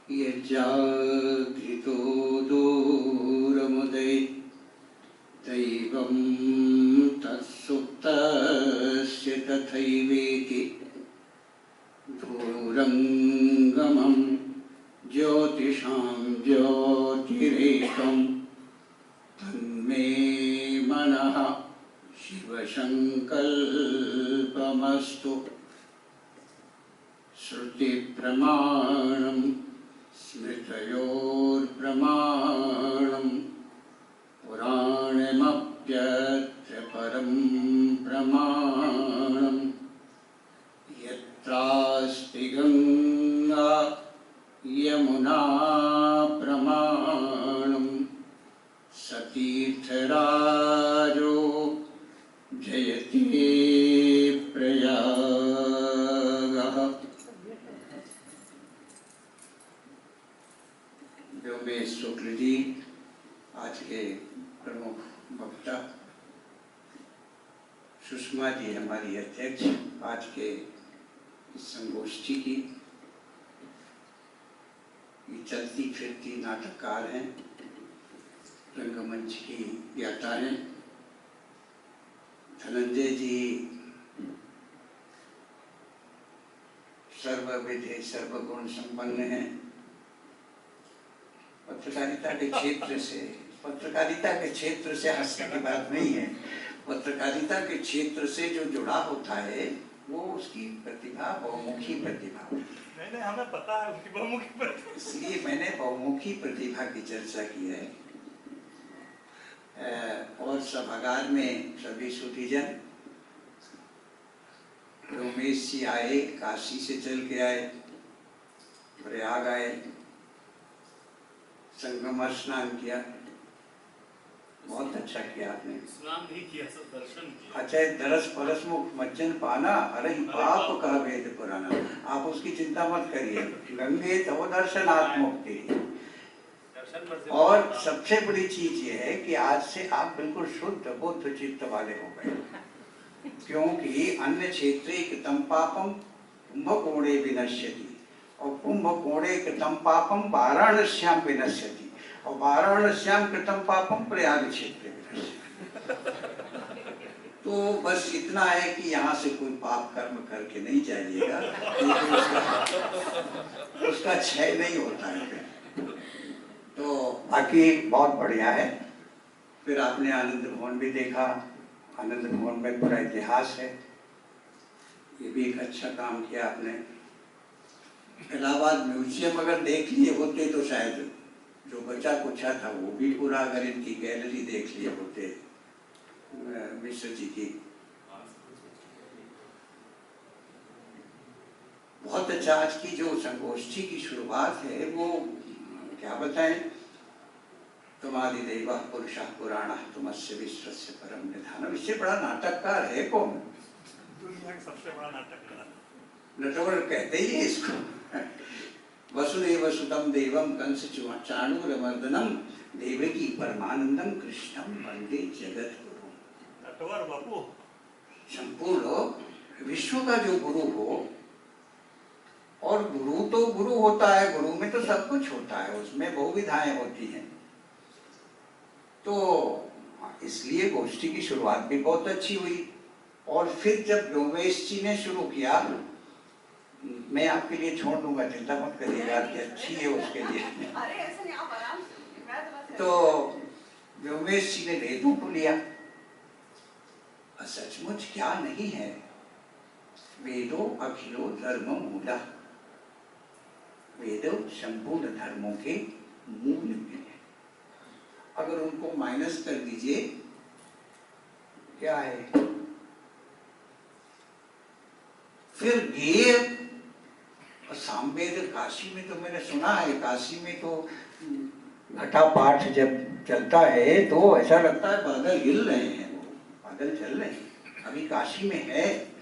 यज्जागृतो दूरमुदे दैवं तत्सुप्तस्य तथैवेति दूरंगमं ज्योतिषां ज्योतिरेकं तन्मे मनः शिवसंकल्पमस्तु। श्रुतिप्रमाणं स्मृतयोर्प्रमाणं पुराणमप्यत्र परं प्रमाणं यत्रास्ति गंगा यमुना प्रमाणं सतीर्थराजो जयति प्रयागः। व्योमेश शुक्ल जी आज के प्रमुख वक्ता, सुषमा जी हमारी अध्यक्ष आज के इस संगोष्ठी की। ये चलती फिरती नाटककार हैं, रंगमंच की ज्ञाता हैं। धनंजय जी सर्वविधि सर्वगुण संपन्न हैं। पत्रकारिता के क्षेत्र से हंसने की बात नहीं है। पत्रकारिता के क्षेत्र से जो जुड़ा होता है वो उसकी प्रतिभा, बहुमुखी प्रतिभा। नहीं, हमें पता है उसकी बहुमुखी प्रतिभा, इसलिए मैंने बहुमुखी प्रतिभा की चर्चा की है। और सभागार में सभी सुधीजन, रोमेश जी आए, काशी से चल के आए, प्रयाग आए, संगम स्नान किया, बहुत अच्छा किया आपने। स्नान नहीं किया, सब दर्शन किया। अच्छा, दरस परस मुख मज्जन पाना, अरे पाप कह वेद पुराना। आप उसकी चिंता मत करिए, गंगे तो दर्शनात् मुक्ति। और सबसे बड़ी चीज ये है कि आज से आप बिल्कुल शुद्ध बुद्ध चित्त वाले हो गए, क्योंकि अन्य क्षेत्रे कृतं पापम कुंभकोणे विनश्यति, और कुंभकोणे कृतं पापम वाराणस्याम विनश्यति, और वाराणस्याम कृतं पापम प्रयाग क्षेत्रे विनश्यति। तो बस इतना है कि यहाँ से कोई पाप कर्म करके नहीं जाइएगा, उसका क्षय नहीं होता है। तो बाकी बहुत बढ़िया है। फिर आपने आनंद भवन भी देखा, आनंद भवन में पूरा इतिहास है, ये भी एक अच्छा काम किया आपने। इलाहाबाद म्यूजियम अगर देख लिए होते तो शायद जो बचा कुचा था वो भी पूरा, अगर इनकी गैलरी देख लिए होते मिश्र जी की। बहुत अच्छा। आज की जो संगोष्ठी की शुरुआत है वो क्या बताएं, तुम्हारी दैवा पुरुषः पुराणः तुमस्य विश्वस्य परम निधानम्। इससे बड़ा नाटककार है कौन? दुनिया का सबसे बड़ा नाटककार नटवर कहते ही है इसको। वसुदेव सुतम देवम कंस चाणूरमर्दनम देवकी परमानंदम कृष्णम वंदे जगत गुरु। नटवर बापू संपूर्ण विश्व का जो गुरु हो, और गुरु तो गुरु होता है, गुरु में तो सब कुछ होता है, उसमें बहुविधाएं होती हैं। तो इसलिए गोष्ठी की शुरुआत भी बहुत अच्छी हुई। और फिर जब व्योमेश जी ने शुरू किया, मैं आपके लिए छोड़ दूंगा, चिंता मत करिएगा, अच्छी है उसके लिए। तो व्योमेश जी ने वेदों को लिया, सचमुच क्या नहीं है, वेदो अखिलो धर्म मूला, वेदो संपूर्ण धर्मों के मूल में है। अगर उनको माइनस कर दीजिए, क्या है फिर गेय सामवेद। काशी में तो मैंने सुना है, काशी में तो घटा पाठ जब चलता है तो ऐसा लगता है बादल हिल रहे हैं, वो बादल चल रहे हैं, अभी काशी में है।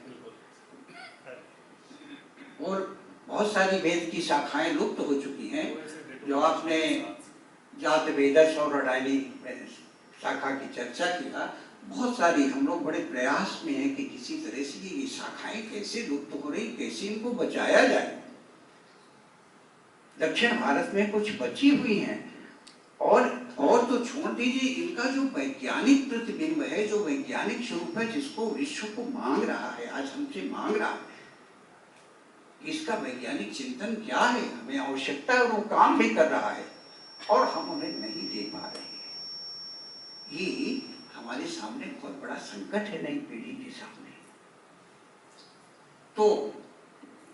और बहुत सारी वेद की शाखाएं लुप्त हो चुकी हैं। जो आपने जात वेदस और रडाली शाखा की चर्चा किया, बहुत सारी हम लोग बड़े प्रयास में हैं कि किसी तरह से ये शाखाएं कैसे लुप्त हो रही, कैसे इनको बचाया जाए। दक्षिण भारत में कुछ बची हुई हैं। और तो छोड़ दीजिए, इनका जो वैज्ञानिक प्रतिबिंब है, जो वैज्ञानिक स्वरूप है, जिसको विश्व को मांग रहा है, आज हमसे मांग रहा है, इसका वैज्ञानिक चिंतन क्या है, हमें आवश्यकता है और वो काम भी कर रहा है और हम उन्हें नहीं दे पा रहे हैं। ये हमारे सामने बहुत बड़ा संकट है नई पीढ़ी के सामने। तो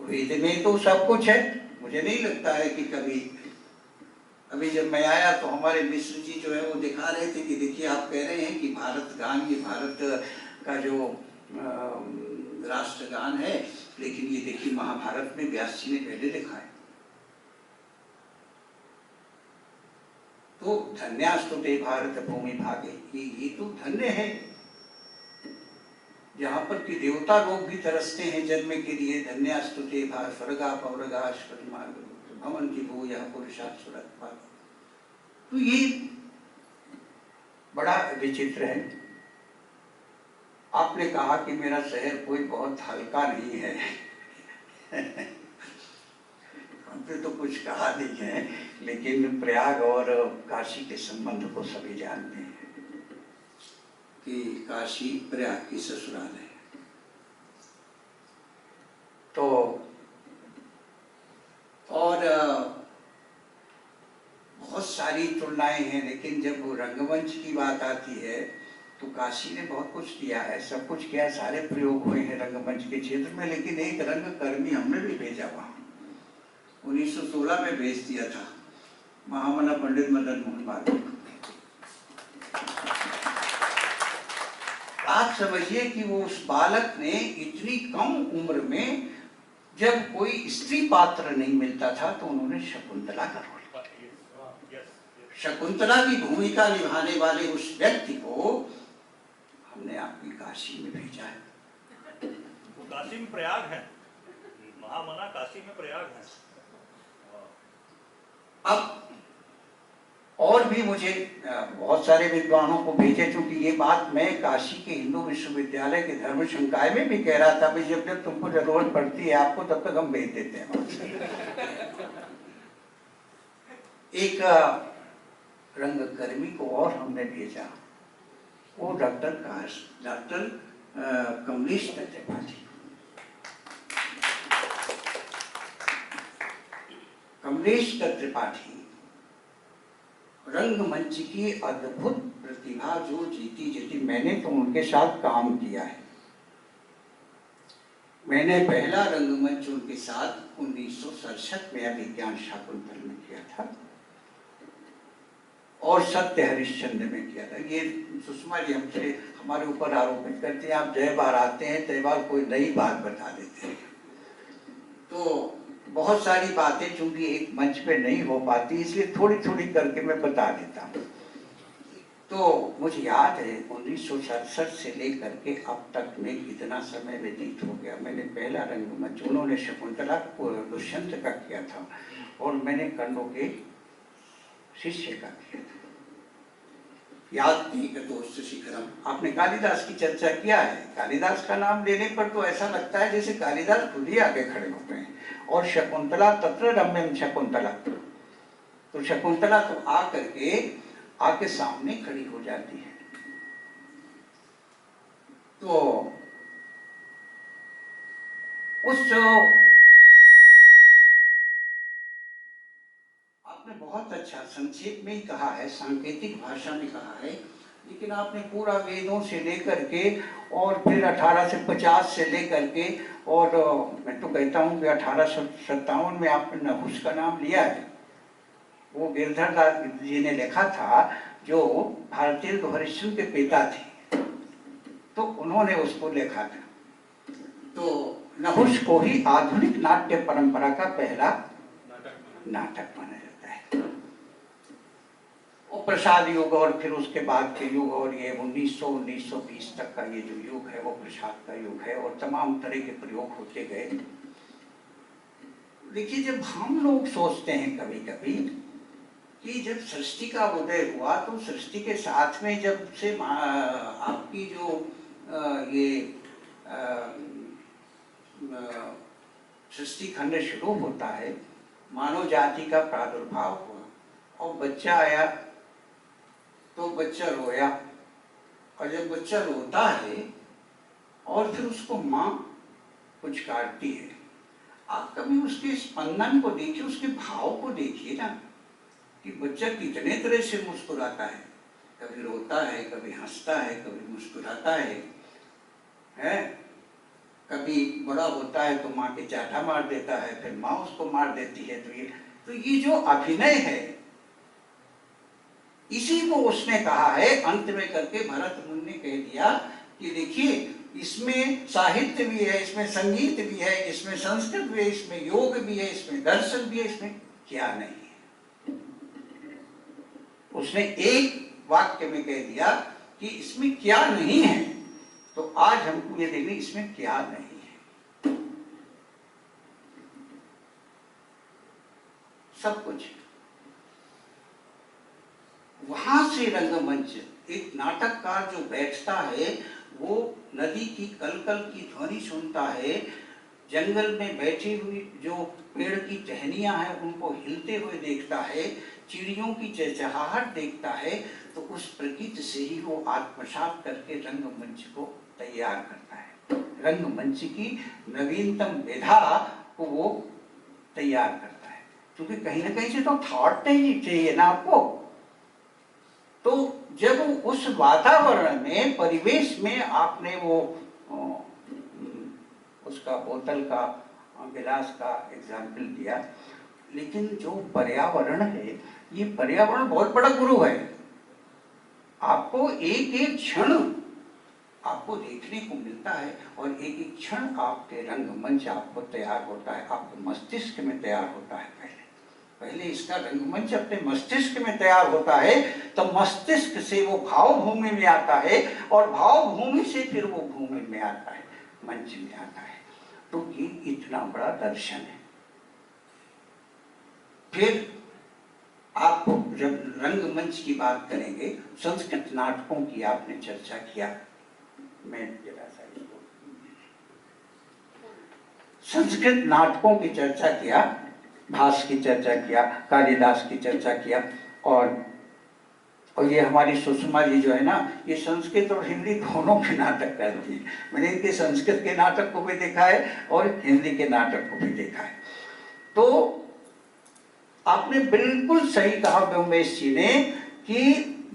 वेद में तो सब कुछ है। मुझे नहीं लगता है कि कभी, अभी जब मैं आया तो हमारे मिश्र जी जो है वो दिखा रहे थे कि देखिए आप कह रहे हैं कि भारत गान, ये भारत का जो राष्ट्रगान है, लेकिन ये देखिए महाभारत में व्यास जी ने पहले लिखा है। तो धन्यास्तुते भारत भूमि भागे, ये तो धन्य है जहाँ पर कि देवता लोग भी तरसते हैं जन्म के लिए। धन्यास्तुते भारत स्वर्गा पौरगा भवन की भू यह पुरुषार्थ सुरत। तो ये बड़ा विचित्र है। आपने कहा कि मेरा शहर कोई बहुत हल्का नहीं है हमने तो कुछ कहा नहीं है, लेकिन प्रयाग और काशी के संबंध को सभी जानते हैं कि काशी प्रयाग की ससुराल है। तो और बहुत सारी तुलनाएं हैं, लेकिन जब वो रंगमंच की बात आती है तो काशी ने बहुत कुछ किया है, सब कुछ किया, सारे प्रयोग हुए हैं रंगमंच के क्षेत्र में। लेकिन एक रंगकर्मी हमने भी भेजा वहाँ, 1916 में भेज दिया था, महामना पंडित मदन मोहन मालवीय। आप समझिए कि वो उस बालक ने इतनी कम उम्र में, जब कोई स्त्री पात्र नहीं मिलता था तो उन्होंने शकुंतला का रोल, शकुंतला की भूमिका निभाने वाले उस व्यक्ति को हमने आपकी काशी में भेजा है। वो काशी में प्रयाग है, महामना काशी में प्रयाग है। अब और भी मुझे बहुत सारे विद्वानों को भेजे, क्योंकि ये बात मैं काशी के हिंदू विश्वविद्यालय के धर्म संकाय में भी कह रहा था, भाई जब जब तुमको जरूरत पड़ती है आपको, तब तक हम भेज देते हैं। एक रंगकर्मी को और हमने भेजा, वो डॉक्टर कमलेश त्रिपाठी। कमलेश त्रिपाठी रंगमंच की अद्भुत प्रतिभा जो जीती, मैंने तो उनके साथ काम किया है। मैंने पहला रंगमंच उनके साथ 1967 में अभिज्ञान शाकुंतल में किया था और सत्य हरिश्चंद्र में किया था। ये सुषमा जी हमसे, हमारे ऊपर आरोपित करते हैं आप जय बार आते हैं, तय बार कोई नई बात बता देते हैं। तो बहुत सारी बातें चूंकि एक मंच पे नहीं हो पाती, इसलिए थोड़ी थोड़ी करके मैं बता देता हूँ। तो मुझे याद है 1967 से लेकर के अब तक में कितना समय व्यतीत हो गया। मैंने पहला रंगमंच, उन्होंने शकुंतला को दुष्यंत का किया था और मैंने कर्ण के शिष्य का किया था। याद नहीं का दोस्त शिखरम। आपने कालिदास की चर्चा किया है, कालिदास का नाम लेने पर तो ऐसा लगता है जैसे कालिदास खुद ही आगे खड़े होते हैं। और शकुंतला तत्र रम्यम शकुंतला, तो शकुंतला तो आके सामने खड़ी हो जाती है। तो उस आपने बहुत अच्छा संक्षेप में ही कहा है, सांकेतिक भाषा में कहा है, लेकिन आपने पूरा वेदों से लेकर के और फिर 1850 से लेकर के, और मैं तो कहता हूँ कि 1857 में आपने नहुस का नाम लिया है। वो गिरधर दास जी ने लिखा था, जो भारतीय हरिश्चंद्र के पिता थे, तो उन्होंने उसको लिखा था। तो नहुस को ही आधुनिक नाट्य परंपरा का पहला नाटक माना जाता है। और प्रसाद युग और फिर उसके बाद के युग, और ये 1920 तक का ये जो युग है वो प्रसाद का युग है, और तमाम तरह के प्रयोग होते गए। देखिए, जब हम लोग सोचते हैं कभी कभी कि जब सृष्टि का उदय हुआ, तो सृष्टि के साथ में जब से आपकी जो ये सृष्टि खंड शुरू होता है, मानव जाति का प्रादुर्भाव हुआ और बच्चा आया तो बच्चा रोया, और जब बच्चा रोता है और फिर उसको माँ कुछ काटती है, आप कभी उसके स्पंदन को देखिए, उसके भाव को देखिए ना, कि बच्चा कितने तरह से मुस्कुराता है, कभी रोता है, कभी हंसता है, कभी मुस्कुराता है? कभी बड़ा होता है तो माँ के चाटा मार देता है, फिर माँ उसको मार देती है। तो ये जो अभिनय है, इसी को उसने कहा है अंत में करके, भरत मुनि ने कह दिया कि देखिए इसमें साहित्य भी है, इसमें संगीत भी है, इसमें संस्कृत भी है, इसमें योग भी है, इसमें दर्शन भी है, इसमें क्या नहीं है। उसने एक वाक्य में कह दिया कि इसमें क्या नहीं है। तो आज हमको ये देखने इसमें क्या नहीं है, सब कुछ। वहां से रंगमंच, एक नाटककार जो बैठता है वो नदी की कलकल की ध्वनि सुनता है, जंगल में बैठी हुई जो पेड़ की टहनियां हैं उनको हिलते हुए देखता है, चिड़ियों की चहचहाहट देखता है, तो उस प्रकृति से ही वो आत्मसात करके रंगमंच को तैयार करता है। रंगमंच की नवीनतम विधा को वो तैयार करता है, क्योंकि कहीं ना कहीं से तो थॉट नहीं चाहिए ना आपको। तो जब उस वातावरण में, परिवेश में आपने वो उसका बोतल का, गिलास का एग्जाम्पल दिया, लेकिन जो पर्यावरण है, ये पर्यावरण बहुत बड़ा गुरु है। आपको एक एक क्षण आपको देखने को मिलता है, और एक एक क्षण आपके रंगमंच आपको तैयार होता है, आपके मस्तिष्क में तैयार होता है। पहले इसका रंगमंच अपने मस्तिष्क में तैयार होता है, तो मस्तिष्क से वो भाव भूमि में आता है, और भाव भूमि से फिर वो भूमि में आता है, मंच में आता है। तो ये इतना बड़ा दर्शन है। फिर आप जब रंगमंच की बात करेंगे, संस्कृत नाटकों की आपने चर्चा किया, मैं जरा सा इसको, संस्कृत नाटकों की चर्चा किया, भास की चर्चा किया, कालिदास की चर्चा किया, और ये हमारी सुषमा जी जो है ना, ये संस्कृत और हिंदी दोनों के नाटक करती है। मैंने इनके संस्कृत के नाटक को भी देखा है और हिंदी के नाटक को भी देखा है। तो आपने बिल्कुल सही कहा व्योमेश जी ने कि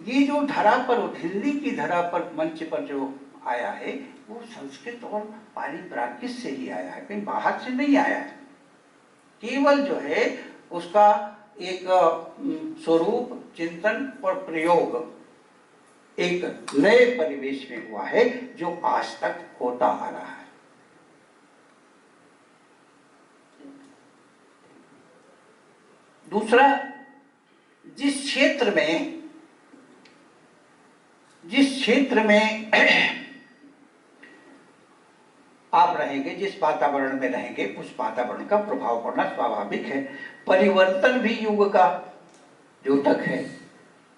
ये जो धरा पर, हिंदी की धरा पर, मंच पर जो आया है, वो संस्कृत और पाली प्राकृत से ही आया है, कहीं बाहर से नहीं आया है। केवल जो है उसका एक स्वरूप, चिंतन और प्रयोग एक नए परिवेश में हुआ है, जो आज तक होता आ रहा है। दूसरा, जिस क्षेत्र में आप रहेंगे, जिस वातावरण में रहेंगे, उस वातावरण का प्रभाव पड़ना स्वाभाविक है। परिवर्तन भी युग का द्योतक है।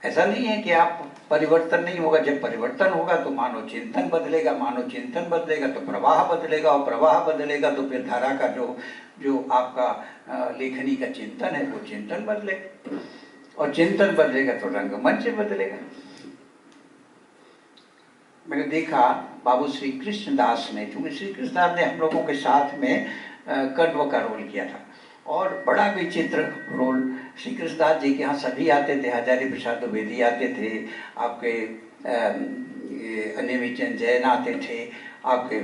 ऐसा नहीं है कि आप परिवर्तन नहीं होगा। जब परिवर्तन होगा तो मानव चिंतन बदलेगा, मानव चिंतन बदलेगा तो प्रवाह बदलेगा, और प्रवाह बदलेगा तो फिर धारा का जो आपका लेखनी का चिंतन है, वो चिंतन बदलेगा, और चिंतन बदलेगा तो रंगमंच बदलेगा। मैंने देखा बाबू श्री कृष्ण दास ने, क्योंकि श्री कृष्ण दास ने हम लोगों के साथ में कण्व का रोल किया था, और बड़ा विचित्र रोल। श्री कृष्ण दास जी के यहाँ सभी आते थे, हजारी प्रसाद द्विवेदी आते थे, आपके अनिमिचंद जैन आते थे, आपके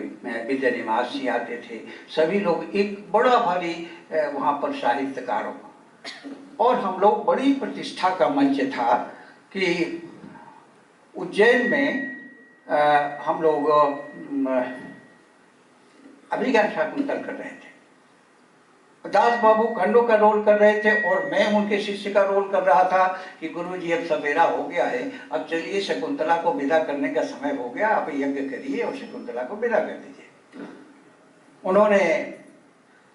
विद्या निवास जी आते थे, सभी लोग एक बड़ा भारी वहाँ पर साहित्यकारों का। और हम लोग, बड़ी प्रतिष्ठा का मंच था कि उज्जैन में हम लोग अभिज्ञान शाकुंतल कर रहे थे, दास बाबू खंडो का रोल कर रहे थे, और मैं उनके शिष्य का रोल कर रहा था कि गुरुजी अब सवेरा हो गया है, अब चलिए शकुंतला को विदा करने का समय हो गया, आप यज्ञ करिए और शकुंतला को विदा कर दीजिए। उन्होंने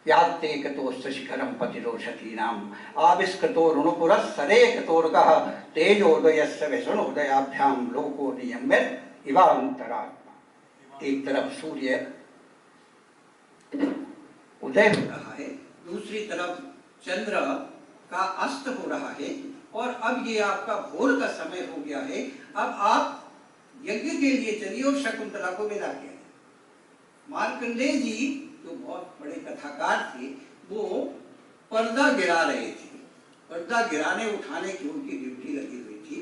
याद ते कतोस्त शिखरम पतिरोषती नाम आविष्कृतो ऋणुपुरः सरेकतोर्गः तेजोदयस्य विष्णुदयाभ्याम लोको नियम्य इवांतरात्मा। एक तरफ सूर्य उदय हो रहा है, दूसरी तरफ चंद्र का अस्त हो रहा है और अब ये आपका भोर का समय हो गया है। अब आप यज्ञ के लिए चलिए और शकुंतला को विदा किया। मार्कंडेय जी जो बहुत बड़े कथाकार थे, वो पर्दा गिरा रहे थे। पर्दा गिराने उठाने की उनकी ड्यूटी लगी हुई थी।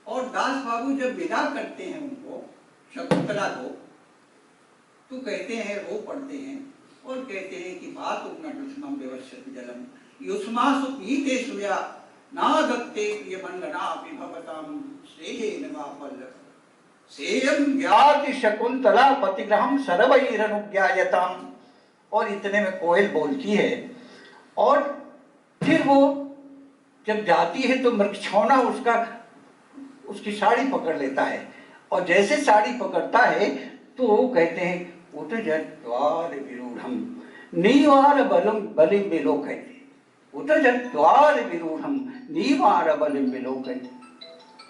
और दास बाबू जब विदा करते हैं उनको, शकुंतला को, तो कहते हैं, रो पड़ते हैं और कहते हैं कि बात उपनटुष्मं विवस्यति जलम युष्मासु पीते सूर्या नादत्ते प्रियमंगना विभवतां स्नेहेन वा पल्लव सेयं ज्ञाति शकुंतला पतिग्रहं सर्वैरनुज्ञायताम्। और इतने में कोयल बोलती है और फिर वो जब जाती है तो मृगछौना उसकी साड़ी पकड़ लेता है और जैसे साड़ी पकड़ता है तो कहते हैं उतजद्वार विरूढ़म नीवार बलम बलिम विलोकयति, उतजद्वार विरूढ़म नीवार बलिम विलोकयति।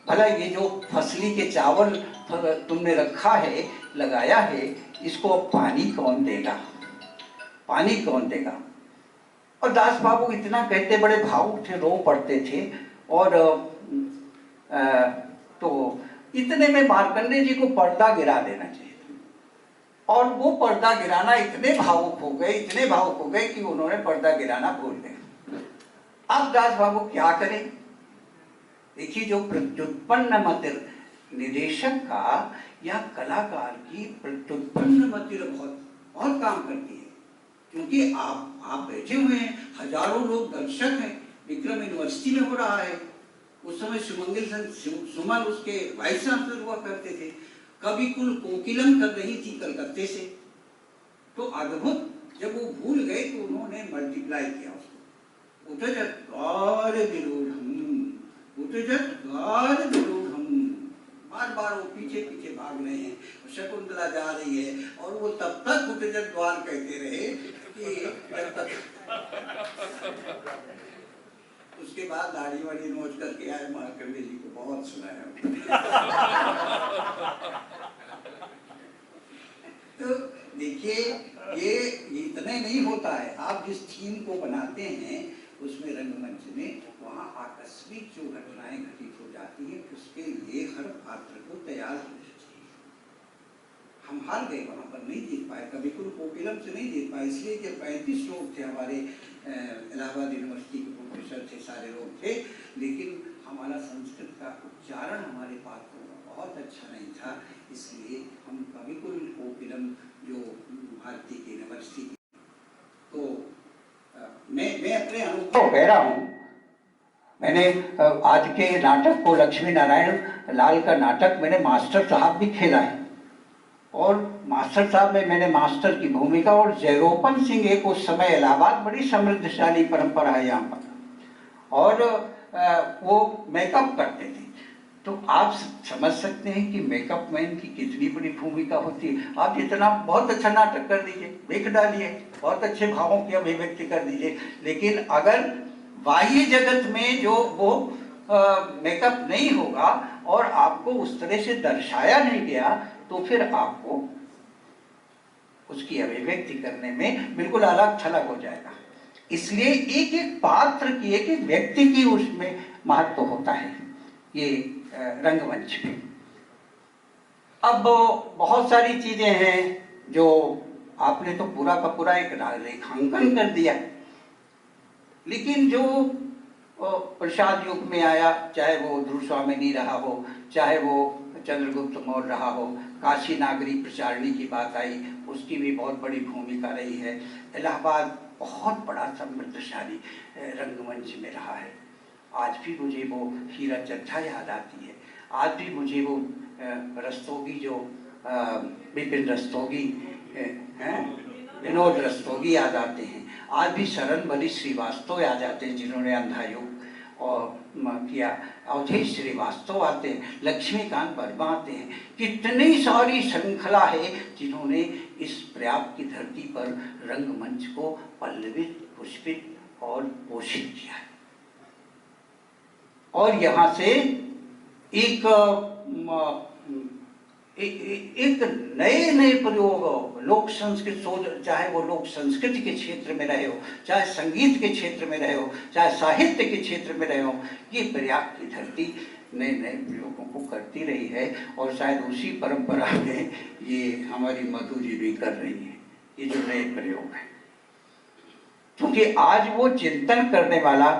भला ये जो फसली के चावल तुमने रखा है, लगाया है, इसको पानी कौन देगा, पानी कौन देगा। और दास बाबू इतना कहते, बड़े भावुक थे, रो पड़ते थे। और तो इतने में मार्कंडेय जी को पर्दा गिरा देना चाहिए। और वो पर्दा गिराना इतने भावुक हो गए, इतने भावुक हो गए कि उन्होंने पर्दा गिराना भूल गए। अब दास बाबू क्या करें। देखिए, जो प्रत्युत्पन्न मतिर निदेशक का या कलाकार की प्रत्युत्पन्न मतिर बहुत काम करती है। क्योंकि आप बैठे हुए हैं, हजारों लोग दर्शक हैं। विक्रम यूनिवर्सिटी में हो रहा है, उस समय सुमन उसके वाइस चांसलर हुआ करते थे। कवि कुल कोकिलम कर रही थी कलकत्ते से। तो अद्भुत, जब वो भूल गए तो उन्होंने मल्टीप्लाई किया उसको, उतजद्वार विरूढ़म, उतजद्वार विरूढ़म। बार बार वो पीछे पीछे भाग रहे हैं, शकुंतला जा रही है और वो तब तक उतजद्वार कहते रहे कि जब तक उसके बाद दाढ़ी वाड़ी नोच करके आए। मार्कंडेय जी को बहुत सुनाया। तो देखिए, ये इतने नहीं होता है। आप जिस थीम को बनाते हैं उसमें रंगमंच में, वहाँ आकस्मिक जो घटनाएं घटित हो जाती है, उसके लिए हर पात्र को तैयार होना चाहिए। हम हार गए, वहाँ पर नहीं जीत पाए, कभी कुल कोकिलम से नहीं जीत पाए। इसलिए कि 35 लोग थे हमारे, इलाहाबाद यूनिवर्सिटी के प्रोफेसर थे, सारे लोग थे, लेकिन हमारा संस्कृत का उच्चारण हमारे पात्रों का बहुत अच्छा नहीं था। इसलिए हम कभी कुल कोकिलम जो भारतीय की यूनिवर्सिटी, तो मैं अपने अनुभव कह रहा हूँ। मैंने आज के नाटक को, लक्ष्मी नारायण लाल का नाटक, मैंने मास्टर साहब भी खेला है। और मास्टर साहब में मैंने मास्टर की भूमिका, और जयरोपन सिंह एक उस समय, इलाहाबाद बड़ी समृद्धशाली परंपरा है यहाँ पर, और वो मेकअप करते थे। तो आप समझ सकते हैं कि मेकअप मैन की कितनी बड़ी भूमिका होती है। आप जितना बहुत अच्छा नाटक कर दीजिए, देख डालिए, बहुत अच्छे भावों की अभिव्यक्ति कर दीजिए, लेकिन अगर बाह्य जगत में जो वो मेकअप नहीं होगा और आपको उस तरह से दर्शाया नहीं गया, तो फिर आपको उसकी अभिव्यक्ति करने में बिल्कुल अलग थलग हो जाएगा। इसलिए एक एक पात्र की, एक एक व्यक्ति की उसमें महत्व होता है ये रंगमंच में। अब बहुत सारी चीजें हैं जो आपने तो पूरा का पूरा एक रेखांकन कर दिया, लेकिन जो प्रसाद युग में आया, चाहे वो ध्रुव स्वामिनी रहा हो, चाहे वो चंद्रगुप्त मौर्य रहा हो, काशी नागरी प्रचारणी की बात आई, उसकी भी बहुत बड़ी भूमिका रही है। इलाहाबाद बहुत बड़ा समृद्धशाली रंगमंच में रहा है। आज भी मुझे वो हीरा चड्ढा याद आती है। आज भी मुझे वो रस्तोगी, जो विपिन रस्तोगी, विनोद रस्तोगी याद आते हैं। आज भी शरण बली श्रीवास्तव याद आते हैं, जिन्होंने अंधा युग और किया। अवधेश श्रीवास्तव आते हैं, लक्ष्मीकांत वर्मा आते हैं। कितनी सारी श्रृंखला है जिन्होंने इस प्रयाग की धरती पर रंगमंच को पल्लवित, पुष्पित और पोषित किया है। और यहाँ से एक नए नए प्रयोग, लोक संस्कृत शोध, चाहे वो लोक संस्कृति के क्षेत्र में रहे हो, चाहे संगीत के क्षेत्र में रहे हो, चाहे साहित्य के क्षेत्र में रहे हो, ये प्रयाग की धरती नए नए प्रयोगों को करती रही है। और शायद उसी परंपरा में ये हमारी मधु जी भी कर रही है, ये जो नए प्रयोग है। क्योंकि आज वो चिंतन करने वाला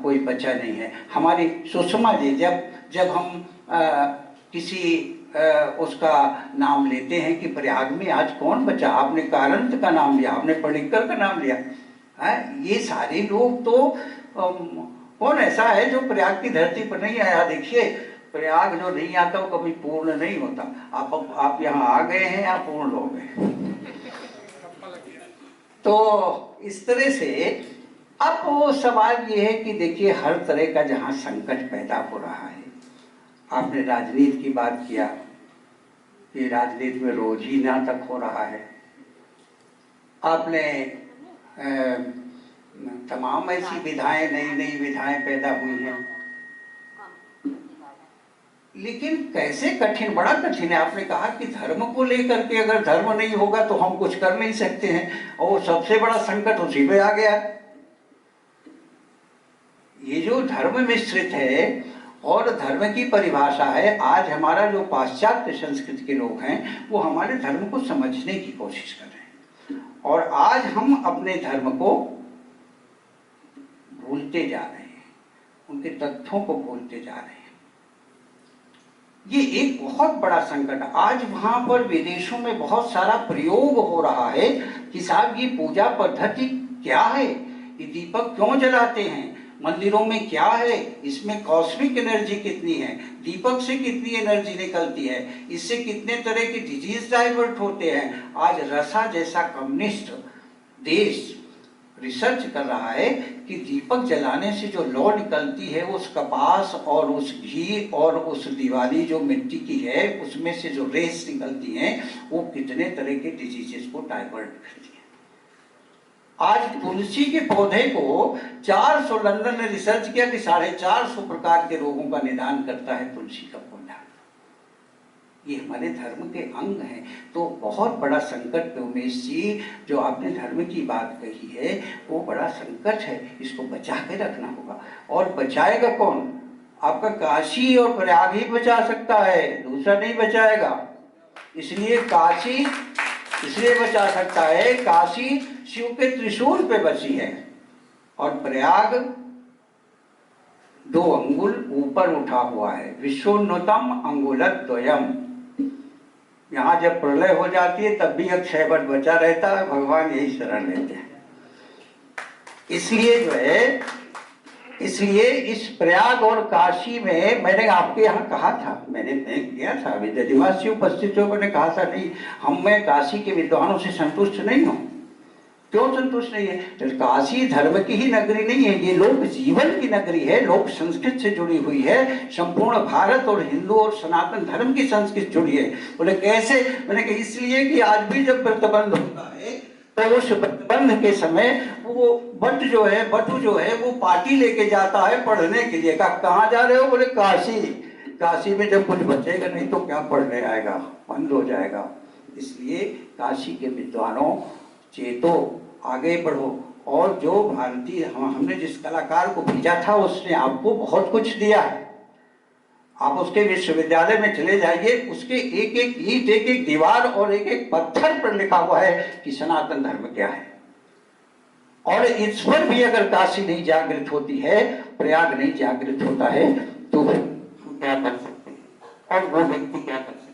कोई बचा नहीं है। हमारी सुषमा जी, जब हम किसी उसका नाम लेते हैं कि प्रयाग में आज कौन बचा, आपने कारंत का नाम लिया, आपने पणिक्कर का नाम लिया है, ये सारे लोग तो कौन ऐसा है जो प्रयाग की धरती पर नहीं आया। देखिए, प्रयाग जो नहीं आता वो कभी पूर्ण नहीं होता। आप यहाँ आ गए हैं, आप पूर्ण हो गए। तो इस तरह से अब वो सवाल ये है कि देखिए, हर तरह का जहाँ संकट पैदा हो रहा है, आपने राजनीति की बात किया कि राजनीति में रोज ही नाटक हो रहा है। आपने तमाम ऐसी विधाएं, नई नई विधाएं पैदा हुई हैं, लेकिन कैसे कठिन, बड़ा कठिन है। आपने कहा कि धर्म को लेकर के अगर धर्म नहीं होगा तो हम कुछ कर नहीं सकते हैं, और सबसे बड़ा संकट उसी पे आ गया। ये जो धर्म मिश्रित है और धर्म की परिभाषा है, आज हमारा जो पाश्चात्य संस्कृति के लोग हैं वो हमारे धर्म को समझने की कोशिश कर रहे हैं, और आज हम अपने धर्म को भूलते जा रहे हैं, उनके तथ्यों को भूलते जा रहे हैं। ये एक बहुत बड़ा संकट। आज वहां पर विदेशों में बहुत सारा प्रयोग हो रहा है कि साहब ये पूजा पद्धति क्या है, ये दीपक क्यों जलाते हैं, मंदिरों में क्या है, इसमें कॉस्मिक एनर्जी कितनी है, दीपक से कितनी एनर्जी निकलती है, इससे कितने तरह के डिजीज डाइवर्ट होते हैं। आज रसा जैसा कम्युनिस्ट देश रिसर्च कर रहा है कि दीपक जलाने से जो लौ निकलती है, उस कपास और उस घी और उस दिवाली जो मिट्टी की है, उसमें से जो रेस निकलती हैं, वो कितने तरह के डिजीजेस को डाइवर्ट करती है। आज तुलसी के पौधे को 400, लंदन ने रिसर्च किया कि 450 प्रकार के रोगों का निदान करता है तुलसी का पौधा। ये हमारे धर्म के अंग हैं। तो बहुत बड़ा संकट है उमेश जी, जो आपने धर्म की बात कही है वो बड़ा संकट है, इसको बचा के रखना होगा। और बचाएगा कौन? आपका काशी और प्रयाग ही बचा सकता है, दूसरा नहीं बचाएगा। इसलिए काशी इसलिए बचा सकता है, काशी शिव के त्रिशूल पे बची है, और प्रयाग 2 अंगुल ऊपर उठा हुआ है। विश्वोन्नतम अंगुलद्वयम। यहाँ जब प्रलय हो जाती है तब भी अक्षयवट बचा रहता है, भगवान यही शरण लेते हैं। इसलिए जो है, इसलिए इस प्रयाग और काशी में, मैंने आपके यहाँ कहा था, मैंने किया था, विद्यादिवासी उपस्थित होकर ने कहा था, नहीं मैं काशी के विद्वानों से संतुष्ट नहीं हूँ। क्यों संतुष्ट नहीं है? काशी धर्म की ही नगरी नहीं है, ये लोक जीवन की नगरी है, लोक संस्कृत से जुड़ी हुई है, संपूर्ण भारत और हिंदू और सनातन धर्म की संस्कृति जुड़ी है। बोले कैसे? मैंने कहा इसलिए कि आज भी जब प्रतिबंध होता है तो उस प्रतिबंध के समय वो बटु जो है वो पार्टी लेके जाता है पढ़ने के लिए। कहाँ जा रहे हो? बोले काशी। काशी में जब कुछ बचेगा नहीं तो क्या पढ़ने आएगा, बंद हो जाएगा। इसलिए काशी के विद्वानों, चेतो, आगे बढ़ो। और जो भारतीय हमने जिस कलाकार को भेजा था उसने आपको बहुत कुछ दिया है। आप उसके विश्वविद्यालय में चले जाइए, उसके एक एक ईंट, एक एक दीवार और एक एक पत्थर पर लिखा हुआ है कि सनातन धर्म क्या है। और इस पर भी अगर काशी नहीं जागृत होती है, प्रयाग नहीं जागृत होता है, तो क्या कर सकते हैं और वो व्यक्ति क्या कर सकते हैं?